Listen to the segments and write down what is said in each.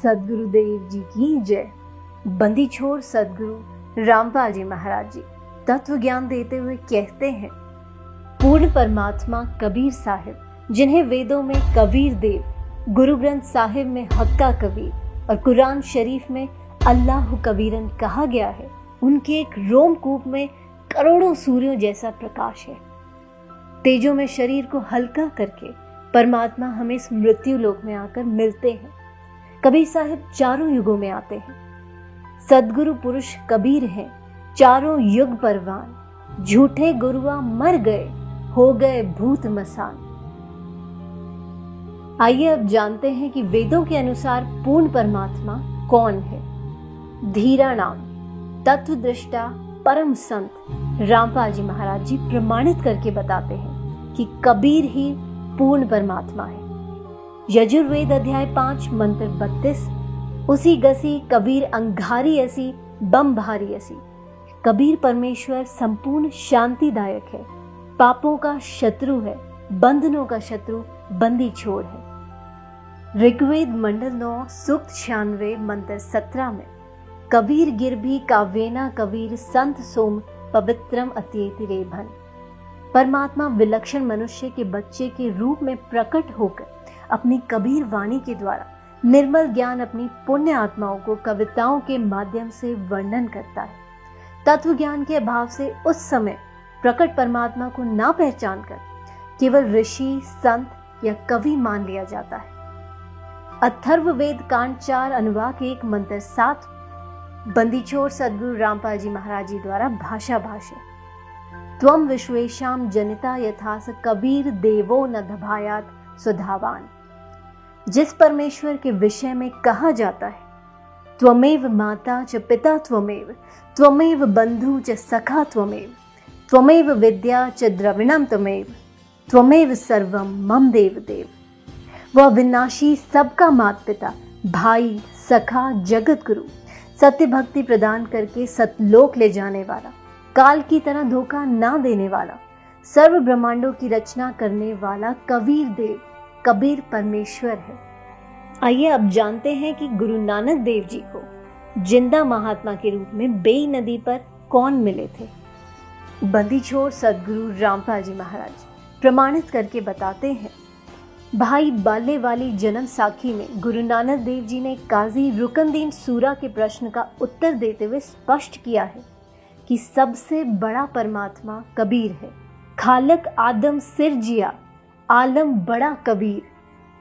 सदगुरुदेव जी की जय। बंदी छोड़ सदगुरु रामपाल जी महाराज जी तत्व ज्ञान देते हुए कहते हैं, पूर्ण परमात्मा कबीर साहिब, जिन्हें वेदों में कबीर देव, गुरु ग्रंथ साहिब में हक्का कबीर और कुरान शरीफ में अल्लाह कबीरन कहा गया है, उनके एक रोमकूप में करोड़ों सूर्यों जैसा प्रकाश है। तेजों में शरीर को हल्का करके परमात्मा हमें इस मृत्यु लोक में आकर मिलते हैं। कबीर साहिब चारों युगों में आते हैं। सदगुरु पुरुष कबीर हैं, चारों युग परवान। झूठे गुरुआ मर गए, हो गए भूत मसान। आइए अब जानते हैं कि वेदों के अनुसार पूर्ण परमात्मा कौन है। धीरा नाम तत्वदृष्टा परम संत रामपाल जी महाराज जी प्रमाणित करके बताते हैं कि कबीर ही पूर्ण परमात्मा है। यजुर्वेद अध्याय 5 मंत्र 32, उसी गसी कबीर अंगारी असी बम भारी असी। कबीर परमेश्वर संपूर्ण शांतिदायक है, पापों का शत्रु है, बंधनों का शत्रु बंदी छोड़ है। ऋग्वेद मंडल 9 सूक्त 96 मंत्र 17 में कबीर गिरभी काव्येना कबीर संत सोम पवित्रम अत्येति रेभन। परमात्मा विलक्षण मनुष्य के बच्चे के रूप में प्रकट होकर अपनी कबीर वाणी के द्वारा निर्मल ज्ञान अपनी पुण्य आत्माओं को कविताओं के माध्यम से वर्णन करता है। तत्व ज्ञान के अभाव से उस समय प्रकट परमात्मा को ना पहचान कर केवल ऋषि, संत या कवि मान लिया जाता है। अथर्ववेद कांड 4 अनुवाक 1 मंत्र 7 बंदी छोड़ सदगुरु रामपाल जी महाराज जी द्वारा भाषा भाष्य। त्वम विश्वेशाम जनिता यथास कबीर देवो न दभायात सुधावान। जिस परमेश्वर के विषय में कहा जाता है, त्वमेव माता च पिता त्वमेव, त्वमेव बंधु च सखा त्वमेव, त्वमेव विद्या च द्रविणम त्वमेव, त्वमेव सर्वम मम देव देव। वह विनाशी सबका माता पिता, भाई, सखा, जगत गुरु, सत्य भक्ति प्रदान करके सतलोक ले जाने वाला, काल की तरह धोखा ना देने वाला, सर्व ब्रह्मांडों की रचना करने वाला कबीर देव, कबीर परमेश्वर है। आइए अब जानते हैं कि गुरु नानक देव जी को जिंदा महात्मा के रूप में बेई नदी पर कौन मिले थे। बंदी छोड़ सदगुरु रामपाल जी महाराज प्रमाणित करके बताते हैं, भाई बाले वाली जन्म साखी में गुरु नानक देव जी ने काजी रुकनदीन सूरा के प्रश्न का उत्तर देते हुए स्पष्ट किया है कि सबसे बड़ा परमात्मा कबीर है। खालक आदम सिर जिया, आलम बड़ा कबीर,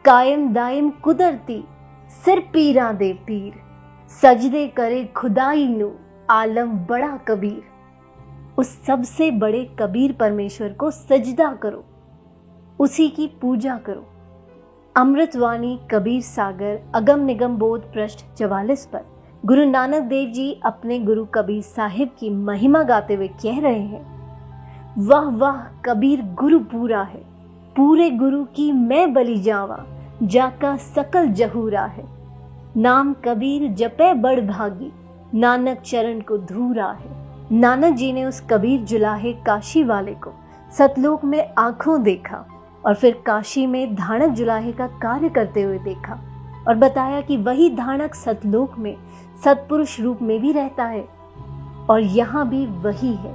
कायम दायम कुदरती, सिर पीरा दे पीर, सजदे करे खुदाई नु, आलम बड़ा कबीर। उस सबसे बड़े कबीर परमेश्वर को सजदा करो, उसी की पूजा करो। अमृतवाणी कबीर सागर अगम निगम बोध पृष्ठ 44 पर गुरु नानक देव जी अपने गुरु कबीर साहिब की महिमा गाते हुए कह रहे हैं, वाह वाह कबीर गुरु पूरा है, पूरे गुरु की मैं बलि जावा, जाका सकल जहूरा है। नाम कबीर जपे बड़ भागी, नानक चरण को धूरा है। नानक जी ने उस कबीर जुलाहे काशी वाले को सतलोक में आंखों देखा और फिर काशी में धानक जुलाहे का कार्य करते हुए देखा और बताया कि वही धानक सतलोक में सतपुरुष रूप में भी रहता है और यहाँ भी वही है।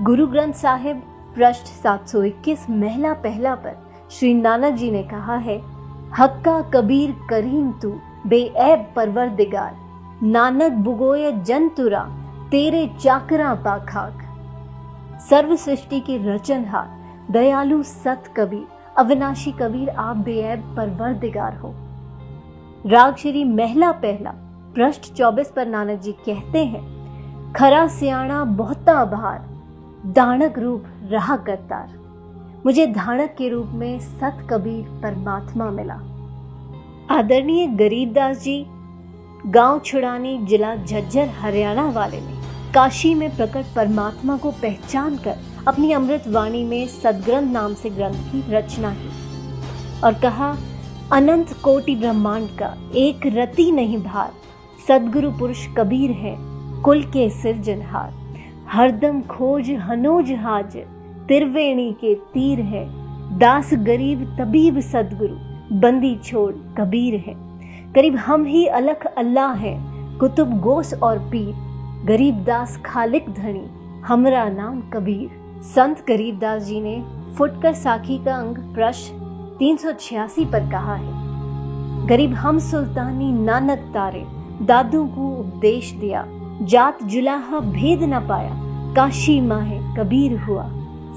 गुरु ग्रंथ साहिब पृष्ठ 721 महला पहला पर श्री नानक जी ने कहा है, हक्का कबीर करीम तू बेऐब परवरदिगार, नानक बुगोय जंतुरा तेरे चाकरा पाखाक। सर्व सृष्टि के रचनहार दयालु सत कबीर, अविनाशी कबीर आप बेऐब परवरदिगार हो। राग श्री महला पहला पृष्ठ 24 पर नानक जी कहते हैं, खरा सियाणा बहुता बहार, दानक रूप रहा करतार। मुझे धानक के रूप में सत कबीर परमात्मा मिला। आदरणीय गरीबदास जी गांव छुड़ानी जिला झज्जर हरियाणा वाले ने काशी में प्रकट परमात्मा को पहचान कर अपनी अमृत वाणी में सदग्रंथ नाम से ग्रंथ की रचना की और कहा, अनंत कोटि ब्रह्मांड का एक रति नहीं भार, सदगुरु पुरुष कबीर है कुल के सिरजनहार। हरदम खोज हनोज हाज, तिरवेणी के तीर है, दास गरीब तबीब सदगुरु, बंदी छोड़ कबीर है। करीब हम ही अलख अल्लाह हैं, कुतुब गोस और पीर, गरीबदास खालिक धनी, हमरा नाम कबीर। संत गरीबदास जी ने फुटकर साखी का अंग प्रश्न 386 पर कहा है, गरीब हम सुल्तानी नानक तारे, दादू को उपदेश दिया, जात जुलाहा भेद न पाया, काशी माहे कबीर हुआ।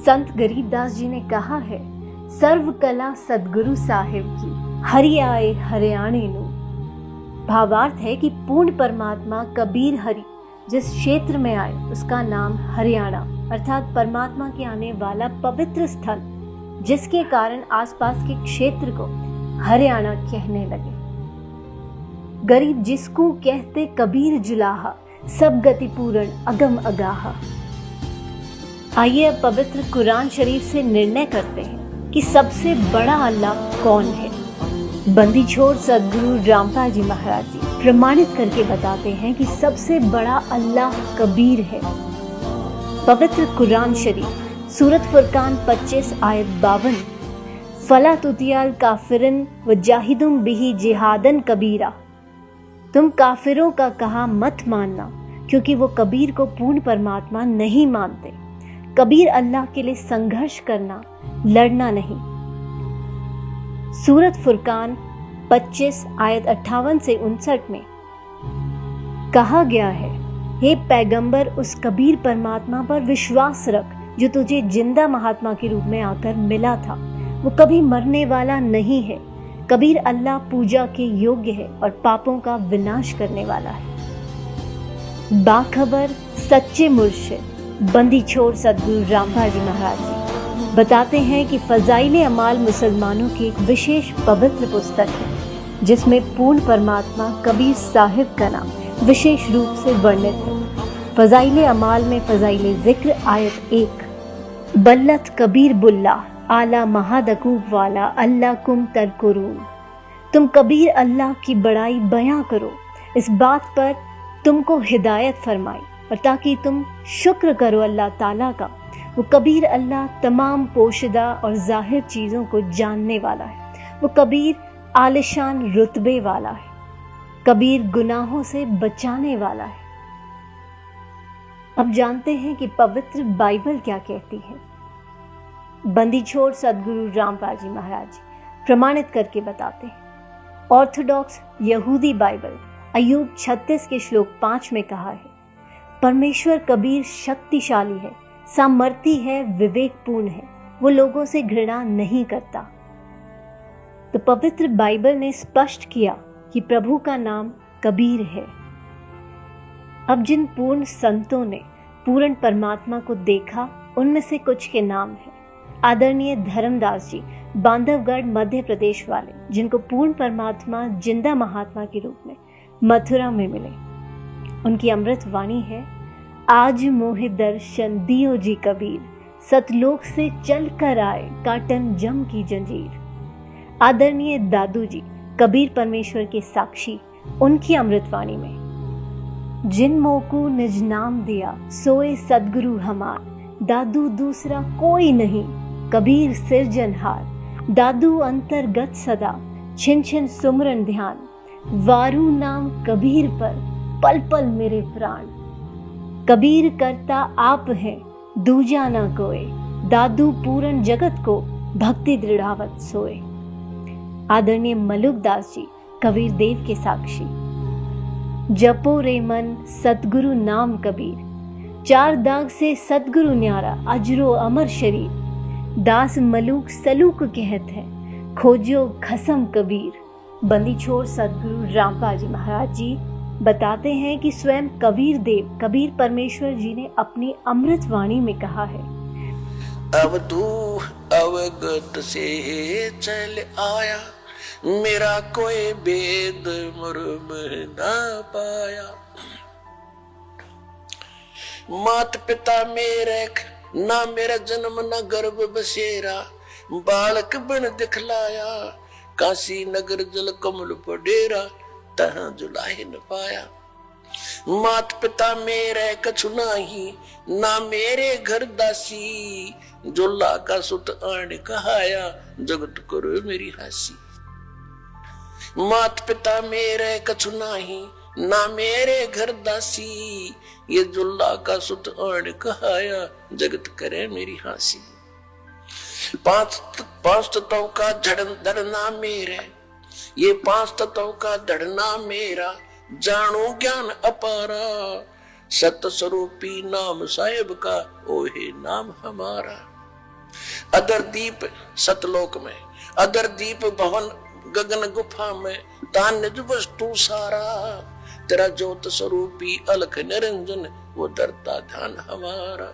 संत गरीबदास जी ने कहा है, सर्व कला सदगुरु साहिब की, हरि आए हरियाणे नु। भावार्थ है कि पूर्ण परमात्मा कबीर हरि जिस क्षेत्र में आए उसका नाम हरियाणा अर्थात परमात्मा के आने वाला पवित्र स्थल, जिसके कारण आसपास के क्षेत्र को हरियाणा कहने लगे। गरीब जिसको कहते कबीर जुलाहा, सब गति पूर्ण अगम अगाहा। आइए अब पवित्र कुरान शरीफ से निर्णय करते हैं कि सबसे बड़ा अल्लाह कौन है। बंदी छोड़ सदगुरु रामपाल जी महाराज जी प्रमाणित करके बताते हैं कि सबसे बड़ा अल्लाह कबीर है। पवित्र कुरान शरीफ सूरत फुरकान 25 आयत 52, फला तुतियाल काफिरन व जाहिदुम बिही जिहादन कबीरा। तुम काफिरों का कहा मत मानना, क्योंकि वो कबीर को पूर्ण परमात्मा नहीं मानते। कबीर अल्लाह के लिए संघर्ष करना, लड़ना नहीं। सूरत फुरकान 25 आयत 58 से 59 में कहा गया है, हे पैगंबर उस कबीर परमात्मा पर विश्वास रख जो तुझे जिंदा महात्मा के रूप में आकर मिला था। वो कभी मरने वाला नहीं है। कबीर अल्लाह पूजा के योग्य है और पापों का विनाश करने वाला है। बाखबर सच्चे मुर्शिद बंदी छोड़ सदगुरु रामपाल जी महाराज जी बताते हैं कि फजाइले अमाल मुसलमानों की एक विशेष पवित्र पुस्तक है, जिसमें पूर्ण परमात्मा कबीर साहिब का नाम विशेष रूप से वर्णित है। फजाइले अमाल में फजाइले जिक्र आयत 1, बल्लत कबीर बुल्ला आला महादकूब वाला अल्लाह कुम तरकुरून। तुम कबीर अल्लाह की बड़ाई बयां करो, इस बात पर तुमको हिदायत फरमाई और ताकि तुम शुक्र करो अल्लाह ताला का। वो कबीर अल्लाह तमाम पोशिदा और जाहिर चीज़ों को जानने वाला है। वो कबीर आलिशान रुतबे वाला है। कबीर गुनाहों से बचाने वाला है। अब जानते हैं कि पवित्र बाइबल क्या कहती है। बंदी छोड़ सदगुरु रामपाल जी महाराज जी प्रमाणित करके बताते हैं। ऑर्थोडॉक्स यहूदी बाइबल अय्यूब 36 के श्लोक 5 में कहा है, परमेश्वर कबीर शक्तिशाली है, सामर्थी है, विवेकपूर्ण है, वो लोगों से घृणा नहीं करता। तो पवित्र बाइबल ने स्पष्ट किया कि प्रभु का नाम कबीर है। अब जिन पूर्ण संतों ने पूर्ण परमात्मा को देखा, उनमें से कुछ के नाम हैं। आदरणीय धर्मदास जी, बांधवगढ़ मध्य प्रदेश वाले, जिनको पूर्ण परमात्मा जिंदा महात्मा के रूप में मथुरा में मिले। उनकी अमृत वाणी है, आज मोहे दर्शन दियो जी कबीर, सतलोक से चल कर आए काटन जम की जंजीर। आदरणीय दादू जी, कबीर परमेश्वर के साक्षी, उनकी अमृतवाणी में, जिन मोको निज नाम दिया सोए सदगुरु हमार, दादू दूसरा कोई नहीं कबीर सिरजनहार। दादू अंतर्गत सदा छिन छिन सुमरन ध्यान, वारू नाम कबीर पर पल पल मेरे प्राण। कबीर करता आप हैं दूजा ना कोय, दादू पूरन जगत को भक्ति दृढ़ावत सोए। आदरणीय मलुकदास जी, कबीर देव के साक्षी, जपो रे मन सतगुरु नाम कबीर, चार दाग से सतगुरु न्यारा अजरो अमर शरीर। दास मलूक सलूक कहत है, खोजो खसम कबीर। बंदी छोड़ सदगुरु रामपाल जी महाराज जी बताते हैं कि स्वयं कबीर देव, कबीर परमेश्वर जी ने अपनी अमृत वाणी में कहा है, अवधू अवगत से चल आया, मेरा कोई भेद मुर्म ना पाया। मात पिता मेरे ना मेरा जन्म न गर्भ बसेरा, बालक बन दिखलाया, काशी नगर जल कमल पर डेरा, तहाँ जुलाहे न पाया। मात पिता मेरे कछु नाही, ना मेरे घर दासी, जुल्ला का सुत आण कहाया, जगत करो मेरी हासी। मात पिता मेरे कछु नाही, ना मेरे घर दासी, ये जुल्ला का सुत और कहाया, जगत करे मेरी हासी। पांच तत्वों का धड़ना मेरे, ये पांच तत्वों का धड़ना मेरा, जानो ज्ञान अपारा, सत स्वरूपी नाम साहेब का, ओहे नाम हमारा। अदर दीप सतलोक में, अदर दीप भवन गगन गुफा में, तान निज वस्तु सारा, तेरा ज्योत स्वरूपी अलख निरंजन, वो डरता ध्यान हमारा।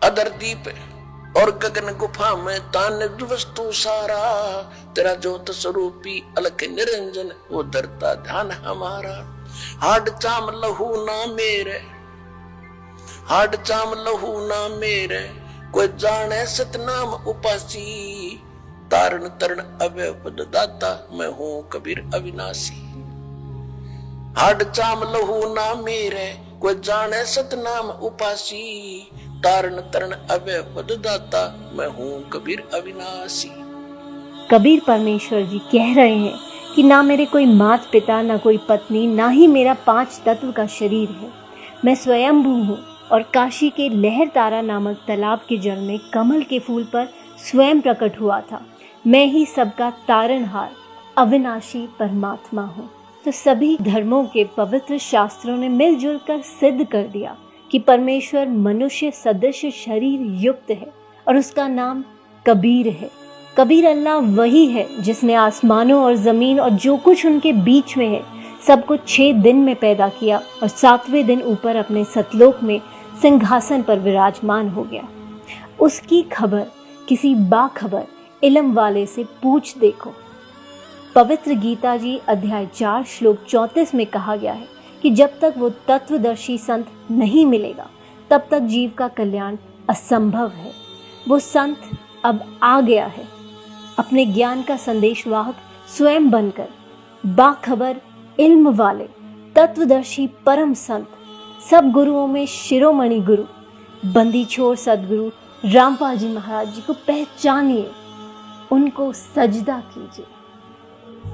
अदर दीप और गगन गुफा में, तान निज वस्तु सारा, तेरा ज्योत स्वरूपी अलख निरंजन, वो डरता ध्यान हमारा। हाड चाम लहू ना मेरे, हाड चाम लहू ना मेरे, कोई जाने सतनाम उपासी, तारण तरण अभय पद दाता, मैं हूं कबीर अविनाशी। हाड चाम लहू ना मेरे, कोई जाने सतनाम उपासी, तारण तरण अभय पद दाता, मैं हूं कबीर अविनाशी। कबीर परमेश्वर जी कह रहे हैं कि ना मेरे कोई माता पिता, ना कोई पत्नी, ना ही मेरा 5 तत्व का शरीर है। मैं स्वयंभू हूँ और काशी के लहर तारा नामक तालाब के जल में कमल के फूल पर स्वयं प्रकट हुआ था। मैं ही सबका तारणहार अविनाशी परमात्मा हूँ। तो सभी धर्मों के पवित्र शास्त्रों ने मिलजुल कर सिद्ध कर दिया कि परमेश्वर मनुष्य सदृश शरीर युक्त है और उसका नाम कबीर है। कबीर अल्लाह वही है जिसने आसमानों और जमीन और जो कुछ उनके बीच में है सब कुछ 6 दिन में पैदा किया और 7वें दिन ऊपर अपने सतलोक में सिंहासन पर विराजमान हो गया। उसकी खबर किसी बाखबर इल्म वाले से पूछ देखो। पवित्र गीता जी अध्याय 4 श्लोक 34 में कहा गया है कि जब तक वो तत्वदर्शी संत नहीं मिलेगा तब तक जीव का कल्याण असंभव है। वो संत अब आ गया है, अपने ज्ञान का संदेशवाहक स्वयं बनकर, बाखबर इल्म वाले तत्वदर्शी परम संत, सब गुरुओं में शिरोमणि गुरु बंदी छोड़ सदगुरु रामपाल जी महाराज जी को पहचानिए, उनको सजदा कीजिए।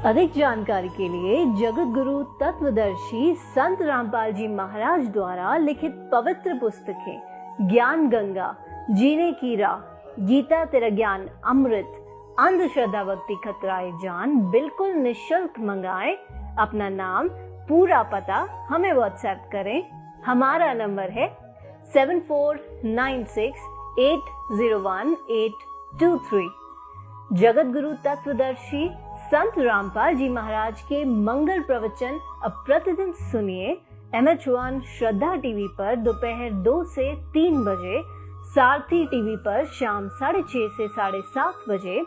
अधिक जानकारी के लिए जगत गुरु तत्वदर्शी संत रामपाल जी महाराज द्वारा लिखित पवित्र पुस्तकें ज्ञान गंगा, जीने की राह, गीता तेरा ज्ञान अमृत, अंधश्रद्धा भक्ति खतराए जान बिल्कुल निःशुल्क मंगाएं। अपना नाम, पूरा पता हमें व्हाट्सएप करें। हमारा नंबर है 7496801823। जगत गुरु तत्वदर्शी संत रामपाल जी महाराज के मंगल प्रवचन अब प्रतिदिन सुनिए MH1 श्रद्धा टीवी पर दोपहर 2 से 3 बजे, सारथी टीवी पर शाम 6:30 से 7:30 बजे,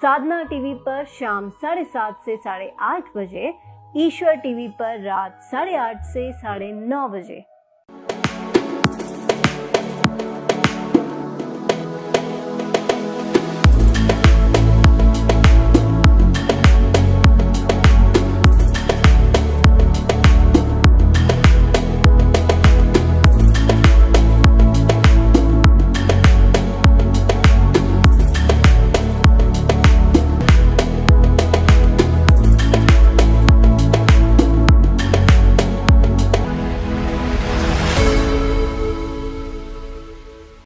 साधना टीवी पर शाम 7:30 से 8:30 बजे, ईश्वर टीवी पर रात 8:30 से 9:30 बजे।